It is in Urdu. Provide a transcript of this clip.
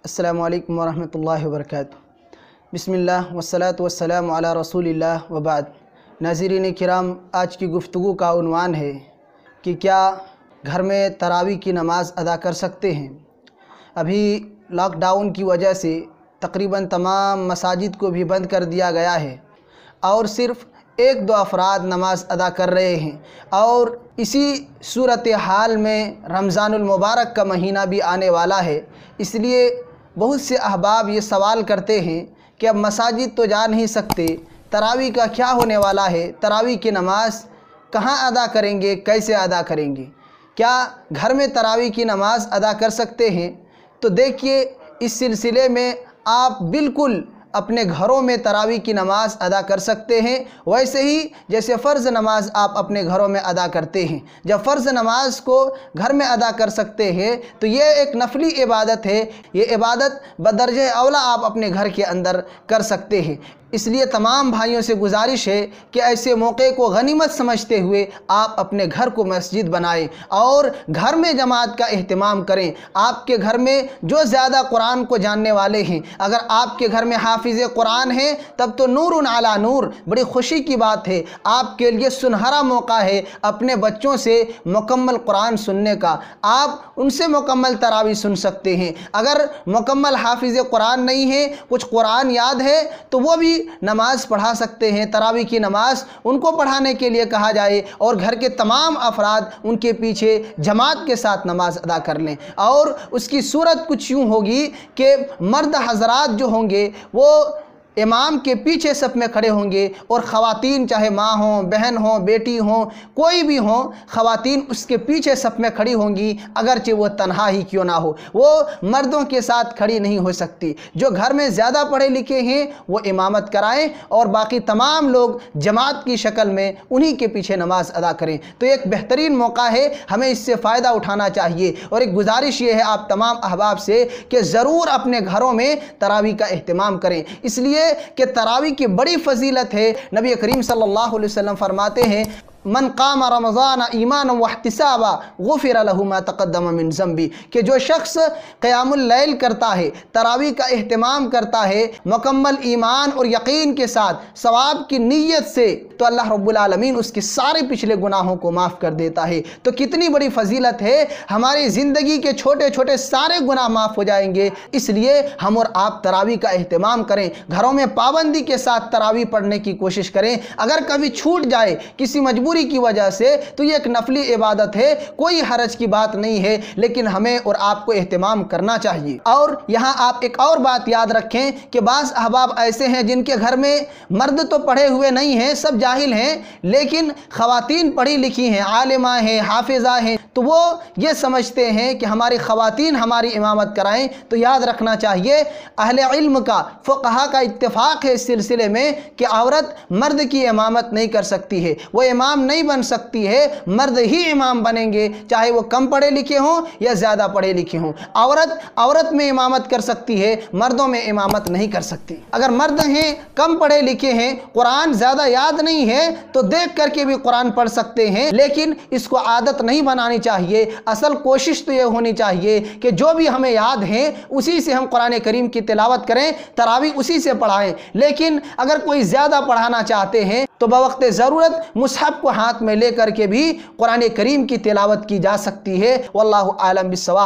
السلام علیکم ورحمۃ اللہ وبرکاتہ۔ بسم اللہ والصلاة والسلام علی رسول اللہ وبعد۔ ناظرین کرام، آج کی گفتگو کا عنوان ہے کہ کیا گھر میں تراویح کی نماز ادا کر سکتے ہیں؟ ابھی لاک ڈاؤن کی وجہ سے تقریباً تمام مساجد کو بھی بند کر دیا گیا ہے اور صرف ایک دو افراد نماز ادا کر رہے ہیں، اور اسی صورتحال میں رمضان المبارک کا مہینہ بھی آنے والا ہے۔ اس لیے بہت سے احباب یہ سوال کرتے ہیں کہ اب مساجد تو جا نہیں سکتے، تراویح کا کیا ہونے والا ہے؟ تراویح کی نماز کہاں ادا کریں گے؟ کیسے ادا کریں گے؟ کیا گھر میں تراویح کی نماز ادا کر سکتے ہیں؟ تو دیکھیے، اس سلسلے میں آپ بالکل اپنے گھروں میں تراویح کی نماز ادا کر سکتے ہیں، ویسے ہی جیسے فرض نماز آپ اپنے گھروں میں ادا کرتے ہیں۔ جب فرض نماز کو گھر میں ادا کر سکتے ہیں تو یہ ایک نفلی عبادت ہے، یہ عبادت بدرجہ اولیٰ آپ اپنے گھر کے اندر کر سکتے ہیں۔ اس لیے تمام بھائیوں سے گزارش ہے کہ ایسے موقع کو غنیمت سمجھتے ہوئے آپ اپنے گھر کو مسجد بنائیں اور گھر میں جماعت کا اہتمام کریں۔ آپ کے گھر میں جو زیادہ قرآن کو جاننے والے ہیں، اگر آپ کے گھر میں حافظ قرآن ہیں تب تو نور علی نور، بڑی خوشی کی بات ہے۔ آپ کے لیے سنہرا موقع ہے اپنے بچوں سے مکمل قرآن سننے کا، آپ ان سے مکمل تراویح سن سکتے ہیں۔ اگر مکمل حافظ قرآن نہیں ہے، کچھ قرآن یاد ہے تو وہ بھی نماز پڑھا سکتے ہیں۔ تراویح کی نماز ان کو پڑھانے کے لیے کہا جائے اور گھر کے تمام افراد ان کے پیچھے جماعت کے ساتھ نماز ادا کر لیں، اور اس کی صورت کچھ یوں ہوگی کہ مرد حضرات جو ہوں گے وہ امام کے پیچھے صف میں کھڑے ہوں گے، اور خواتین چاہے ماں ہوں، بہن ہوں، بیٹی ہوں، کوئی بھی ہوں، خواتین اس کے پیچھے صف میں کھڑی ہوں گی، اگرچہ وہ تنہا ہی کیوں نہ ہو، وہ مردوں کے ساتھ کھڑی نہیں ہو سکتی۔ جو گھر میں زیادہ پڑھے لکھے ہیں وہ امامت کرائیں اور باقی تمام لوگ جماعت کی شکل میں انہی کے پیچھے نماز ادا کریں۔ تو ایک بہترین موقع ہے، ہمیں اس سے فائدہ اٹھانا چاہیے، اور ایک گزارش یہ ہے آپ تمام احباب سے کہ ضرور اپنے گھروں میں تراویح کا اہتمام کریں، اس لیے کہ تراویح کی بڑی فضیلت ہے۔ نبی کریم صلی اللہ علیہ وسلم فرماتے ہیں، من قام رمضان ایمانا واحتسابا غفر له ما تقدم من ذنبی، کہ جو شخص قیام اللیل کرتا ہے، تراویح کا اہتمام کرتا ہے مکمل ایمان اور یقین کے ساتھ، ثواب کی نیت سے، تو اللہ رب العالمین اس کے سارے پچھلے گناہوں کو معاف کر دیتا ہے۔ تو کتنی بڑی فضیلت ہے، ہماری زندگی کے چھوٹے چھوٹے سارے گناہ معاف ہو جائیں گے۔ اس لیے ہم اور آپ تراویح کا اہتمام کریں، گھروں میں پابندی کے ساتھ تراویح پڑھنے کی کوشش کریں۔ اگر کبھی چھوٹ جائے کسی مجبوری کی وجہ سے تو یہ ایک نفلی عبادت ہے، کوئی حرج کی بات نہیں ہے، لیکن ہمیں اور آپ کو اہتمام کرنا چاہیے۔ اور یہاں آپ ایک اور بات یاد رکھیں کہ بعض احباب ایسے ہیں جن کے گھر میں مرد تو پڑھے ہوئے نہیں ہیں، سب جاہل ہیں، لیکن خواتین پڑھی لکھی ہیں، عالمہ ہیں، حافظہ ہیں، تو وہ یہ سمجھتے ہیں کہ ہماری خواتین ہماری امامت کرائیں۔ تو یاد رکھنا چاہیے، اہل علم کا، فقہا کا اتفاق ہے اس سلسلے میں کہ عورت مرد کی امامت نہیں کر سکتی ہے، وہ امام نہیں بن سکتی ہے، مرد ہی امام بنیں گے، چاہے وہ کم پڑھے لکھے ہوں یا زیادہ پڑھے لکھے ہوں۔ عورت میں امامت کر سکتی ہے، مردوں میں امامت نہیں کر سکتی۔ اگر مرد ہیں، کم پڑھے لکھے ہیں، قرآن زیادہ یاد نہیں ہے تو دیکھ کر کے بھی قرآن پڑھ سکتے ہیں، لیکن اس کو عادت نہیں بنانی چاہیے۔ اصل کوشش تو یہ ہونی چاہیے کہ جو بھی ہمیں یاد ہیں اسی سے ہم قرآن کریم کی تلاوت کریں، تراویح اسی سے پڑھائیں۔ لیکن اگر کوئی زیادہ پڑھانا چاہتے ہیں تو بوقت ضرورت مصحف کو ہاتھ میں لے کر کے بھی قرآن کریم کی تلاوت کی جا سکتی ہے۔ واللہ اعلم بالصواب۔